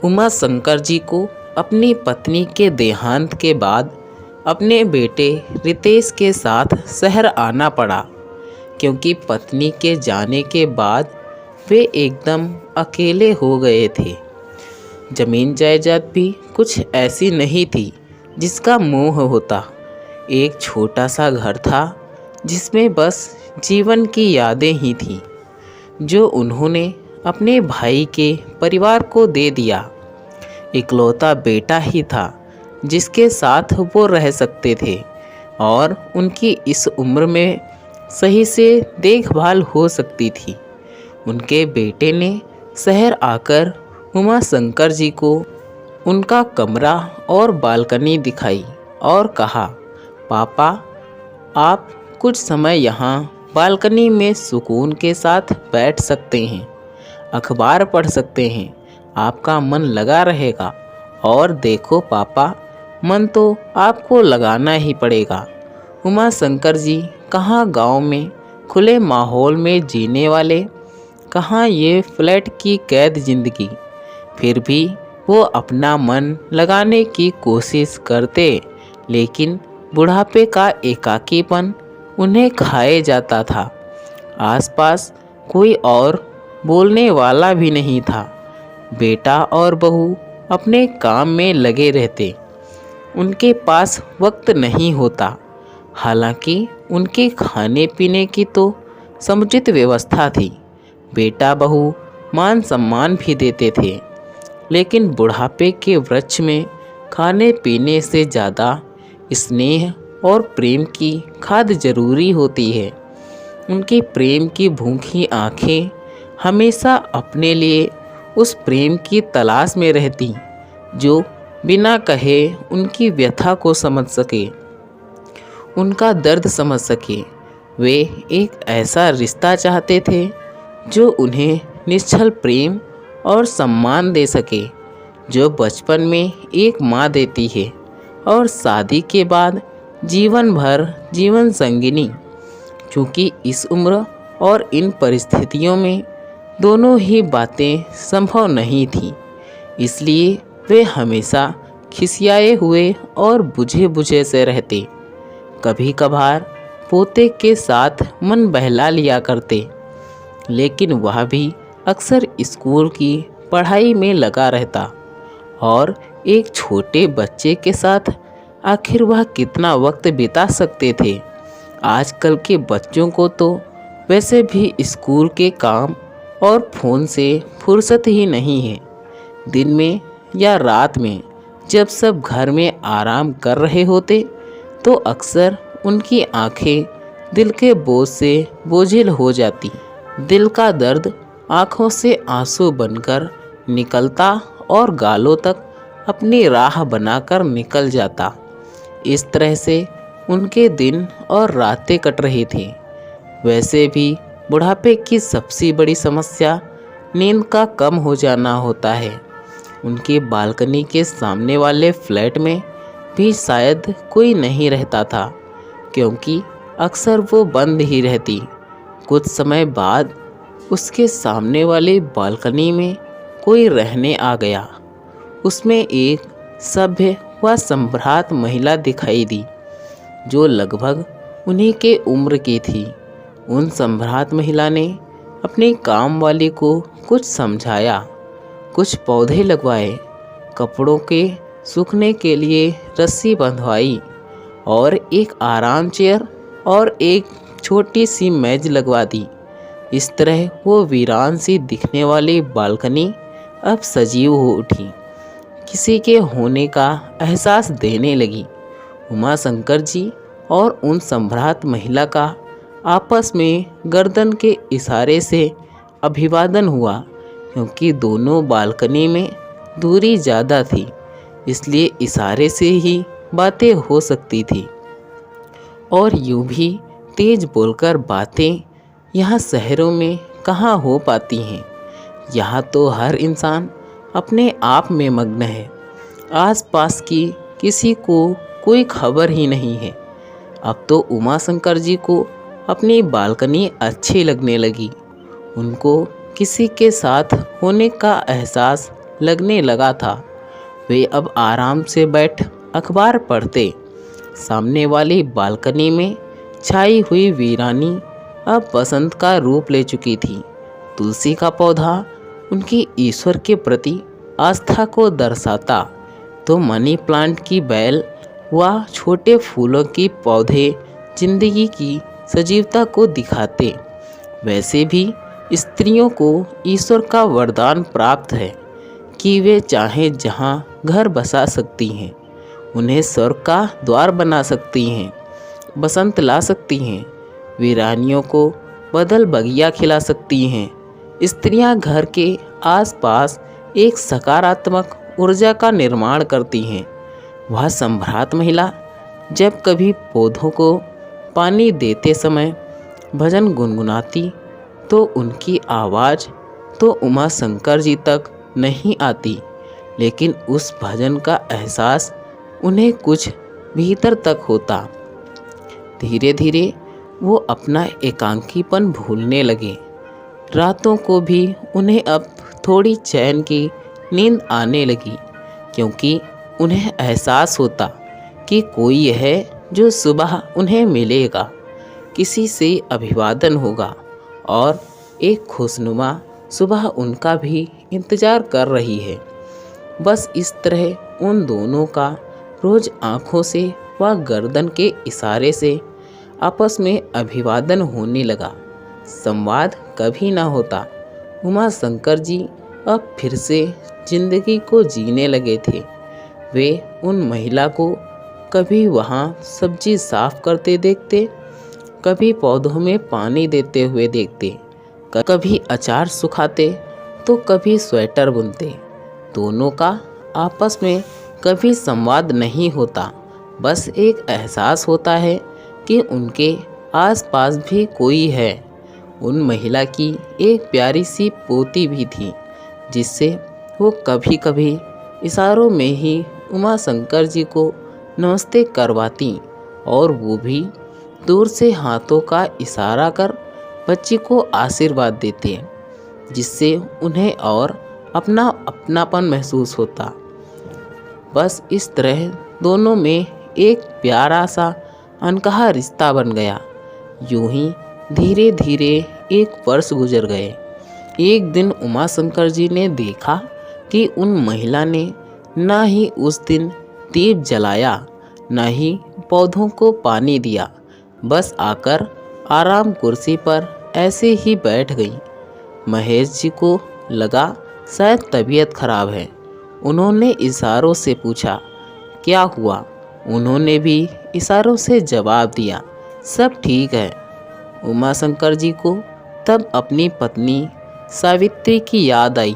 उमा शंकर जी को अपनी पत्नी के देहांत के बाद अपने बेटे रितेश के साथ शहर आना पड़ा, क्योंकि पत्नी के जाने के बाद वे एकदम अकेले हो गए थे। जमीन जायदाद भी कुछ ऐसी नहीं थी जिसका मोह होता। एक छोटा सा घर था जिसमें बस जीवन की यादें ही थीं, जो उन्होंने अपने भाई के परिवार को दे दिया। इकलौता बेटा ही था जिसके साथ वो रह सकते थे और उनकी इस उम्र में सही से देखभाल हो सकती थी। उनके बेटे ने शहर आकर उमा शंकर जी को उनका कमरा और बालकनी दिखाई और कहा, पापा, आप कुछ समय यहाँ बालकनी में सुकून के साथ बैठ सकते हैं, अखबार पढ़ सकते हैं, आपका मन लगा रहेगा। और देखो पापा, मन तो आपको लगाना ही पड़ेगा। उमा शंकर जी कहाँ गांव में खुले माहौल में जीने वाले, कहाँ ये फ्लैट की कैद जिंदगी। फिर भी वो अपना मन लगाने की कोशिश करते, लेकिन बुढ़ापे का एकाकीपन उन्हें खाए जाता था। आसपास कोई और बोलने वाला भी नहीं था। बेटा और बहू अपने काम में लगे रहते, उनके पास वक्त नहीं होता। हालांकि उनके खाने पीने की तो समुचित व्यवस्था थी। बेटा बहू मान सम्मान भी देते थे, लेकिन बुढ़ापे के वृक्ष में खाने पीने से ज़्यादा स्नेह और प्रेम की खाद जरूरी होती है। उनकी प्रेम की भूखी आँखें हमेशा अपने लिए उस प्रेम की तलाश में रहती, जो बिना कहे उनकी व्यथा को समझ सके, उनका दर्द समझ सके। वे एक ऐसा रिश्ता चाहते थे जो उन्हें निश्चल प्रेम और सम्मान दे सके, जो बचपन में एक माँ देती है और शादी के बाद जीवन भर जीवन संगिनी। क्योंकि इस उम्र और इन परिस्थितियों में दोनों ही बातें संभव नहीं थीं, इसलिए वे हमेशा खिसियाए हुए और बुझे बुझे से रहते। कभी कभार पोते के साथ मन बहला लिया करते, लेकिन वह भी अक्सर स्कूल की पढ़ाई में लगा रहता। और एक छोटे बच्चे के साथ आखिर वह कितना वक्त बिता सकते थे। आजकल के बच्चों को तो वैसे भी स्कूल के काम और फ़ोन से फुर्सत ही नहीं है। दिन में या रात में जब सब घर में आराम कर रहे होते, तो अक्सर उनकी आंखें दिल के बोझ से बोझिल हो जाती। दिल का दर्द आँखों से आंसू बनकर निकलता और गालों तक अपनी राह बनाकर निकल जाता। इस तरह से उनके दिन और रातें कट रही थी। वैसे भी बुढ़ापे की सबसे बड़ी समस्या नींद का कम हो जाना होता है। उनकी बालकनी के सामने वाले फ्लैट में भी शायद कोई नहीं रहता था, क्योंकि अक्सर वो बंद ही रहती। कुछ समय बाद उसके सामने वाली बालकनी में कोई रहने आ गया। उसमें एक सभ्य व संभ्रात महिला दिखाई दी, जो लगभग उन्हीं के उम्र की थी। उन संभ्रात महिला ने अपनी काम वाली को कुछ समझाया, कुछ पौधे लगवाए, कपड़ों के सूखने के लिए रस्सी बंधवाई और एक आराम चेयर और एक छोटी सी मेज लगवा दी। इस तरह वो वीरान सी दिखने वाली बालकनी अब सजीव हो उठी, किसी के होने का एहसास देने लगी। उमा शंकर जी और उन सम्राट महिला का आपस में गर्दन के इशारे से अभिवादन हुआ, क्योंकि दोनों बालकनी में दूरी ज़्यादा थी, इसलिए इशारे से ही बातें हो सकती थी। और यूं भी तेज बोलकर बातें यहाँ शहरों में कहाँ हो पाती हैं। यहाँ तो हर इंसान अपने आप में मग्न है। आसपास की किसी को कोई खबर ही नहीं है। अब तो उमा शंकर जी को अपनी बालकनी अच्छी लगने लगी। उनको किसी के साथ होने का एहसास लगने लगा था। वे अब आराम से बैठ अखबार पढ़ते। सामने वाली बालकनी में छाई हुई वीरानी अब बसंत का रूप ले चुकी थी। तुलसी का पौधा उनकी ईश्वर के प्रति आस्था को दर्शाता, तो मनी प्लांट की बेल व छोटे फूलों की पौधे जिंदगी की सजीवता को दिखाते। वैसे भी स्त्रियों को ईश्वर का वरदान प्राप्त है कि वे चाहे जहाँ घर बसा सकती हैं, उन्हें स्वर्ग का द्वार बना सकती हैं, बसंत ला सकती हैं, वीरानियों को बदल बगिया खिला सकती हैं। स्त्रियां घर के आसपास एक सकारात्मक ऊर्जा का निर्माण करती हैं। वह सम्राट महिला जब कभी पौधों को पानी देते समय भजन गुनगुनाती तो उनकी आवाज़ तो उमा शंकर जी तक नहीं आती, लेकिन उस भजन का एहसास उन्हें कुछ भीतर तक होता। धीरे धीरे वो अपना एकांकीपन भूलने लगे। रातों को भी उन्हें अब थोड़ी चैन की नींद आने लगी, क्योंकि उन्हें एहसास होता कि कोई है जो सुबह उन्हें मिलेगा, किसी से अभिवादन होगा और एक खुशनुमा सुबह उनका भी इंतज़ार कर रही है। बस इस तरह उन दोनों का रोज़ आँखों से व गर्दन के इशारे से आपस में अभिवादन होने लगा। संवाद कभी ना होता। उमा शंकर जी अब फिर से जिंदगी को जीने लगे थे। वे उन महिला को कभी वहाँ सब्जी साफ करते देखते, कभी पौधों में पानी देते हुए देखते, कभी अचार सुखाते तो कभी स्वेटर बुनते। दोनों का आपस में कभी संवाद नहीं होता, बस एक एहसास होता है कि उनके आसपास भी कोई है। उन महिला की एक प्यारी सी पोती भी थी, जिससे वो कभी कभी इशारों में ही उमा शंकर जी को नमस्ते करवाती, और वो भी दूर से हाथों का इशारा कर बच्ची को आशीर्वाद देते, जिससे उन्हें और अपनापन महसूस होता। बस इस तरह दोनों में एक प्यारा सा अनकहा रिश्ता बन गया। यूं ही धीरे धीरे एक वर्ष गुजर गए। एक दिन उमा शंकर जी ने देखा कि उन महिला ने ना ही उस दिन दीप जलाया, ना ही पौधों को पानी दिया, बस आकर आराम कुर्सी पर ऐसे ही बैठ गई। महेश जी को लगा शायद तबीयत खराब है। उन्होंने इशारों से पूछा, क्या हुआ? उन्होंने भी इशारों से जवाब दिया, सब ठीक है। उमा शंकर जी को तब अपनी पत्नी सावित्री की याद आई।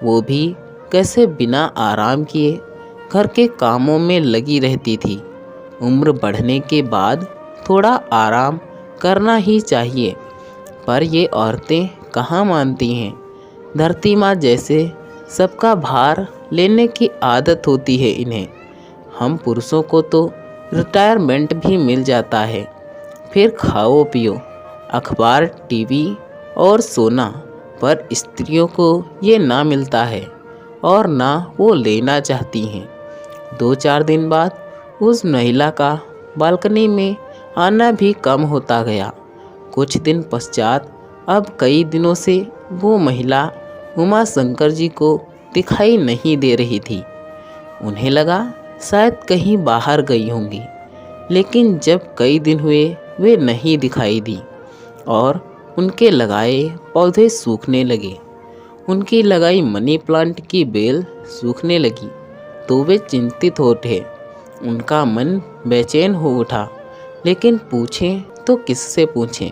वो भी कैसे बिना आराम किए घर के कामों में लगी रहती थी। उम्र बढ़ने के बाद थोड़ा आराम करना ही चाहिए, पर ये औरतें कहाँ मानती हैं। धरती माँ जैसे सबका भार लेने की आदत होती है इन्हें। हम पुरुषों को तो रिटायरमेंट भी मिल जाता है, फिर खाओ पियो, अखबार, टीवी और सोना, पर स्त्रियों को ये ना मिलता है और ना वो लेना चाहती हैं। 2-4 दिन बाद उस महिला का बालकनी में आना भी कम होता गया। कुछ दिन पश्चात अब कई दिनों से वो महिला उमा शंकर जी को दिखाई नहीं दे रही थी। उन्हें लगा शायद कहीं बाहर गई होंगी, लेकिन जब कई दिन हुए वे नहीं दिखाई दी और उनके लगाए पौधे सूखने लगे। उनकी लगाई मनी प्लांट की बेल सूखने लगी तो वे चिंतित हो उठे। उनका मन बेचैन हो उठा, लेकिन पूछें तो किससे पूछें।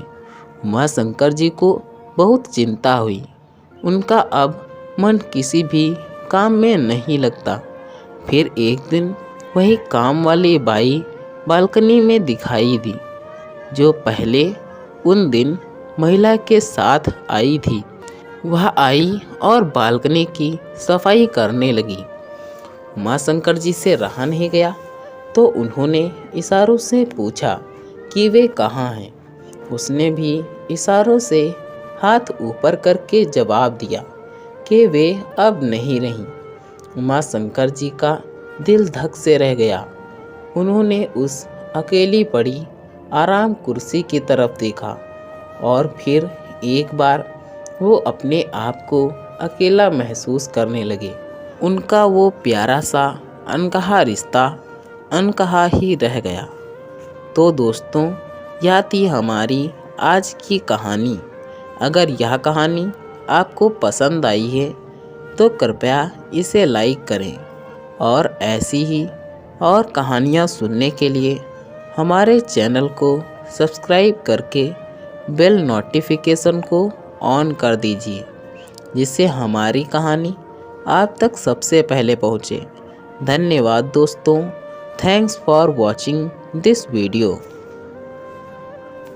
उमा शंकर जी को बहुत चिंता हुई। उनका अब मन किसी भी काम में नहीं लगता। फिर एक दिन वही काम वाली बाई बालकनी में दिखाई दी, जो पहले उन दिन महिला के साथ आई थी। वह आई और बालकनी की सफाई करने लगी। उमा शंकर जी से रहा नहीं गया, तो उन्होंने इशारों से पूछा कि वे कहाँ हैं। उसने भी इशारों से हाथ ऊपर करके जवाब दिया कि वे अब नहीं रहीं। उमा शंकर जी का दिल धक से रह गया। उन्होंने उस अकेली पड़ी आराम कुर्सी की तरफ देखा और फिर एक बार वो अपने आप को अकेला महसूस करने लगे। उनका वो प्यारा सा अनकहा रिश्ता अनकहा ही रह गया। तो दोस्तों, यह थी हमारी आज की कहानी। अगर यह कहानी आपको पसंद आई है तो कृपया इसे लाइक करें और ऐसी ही और कहानियाँ सुनने के लिए हमारे चैनल को सब्सक्राइब करके बेल नोटिफिकेशन को ऑन कर दीजिए, जिससे हमारी कहानी आप तक सबसे पहले पहुँचे। धन्यवाद दोस्तों। Thanks for watching this video.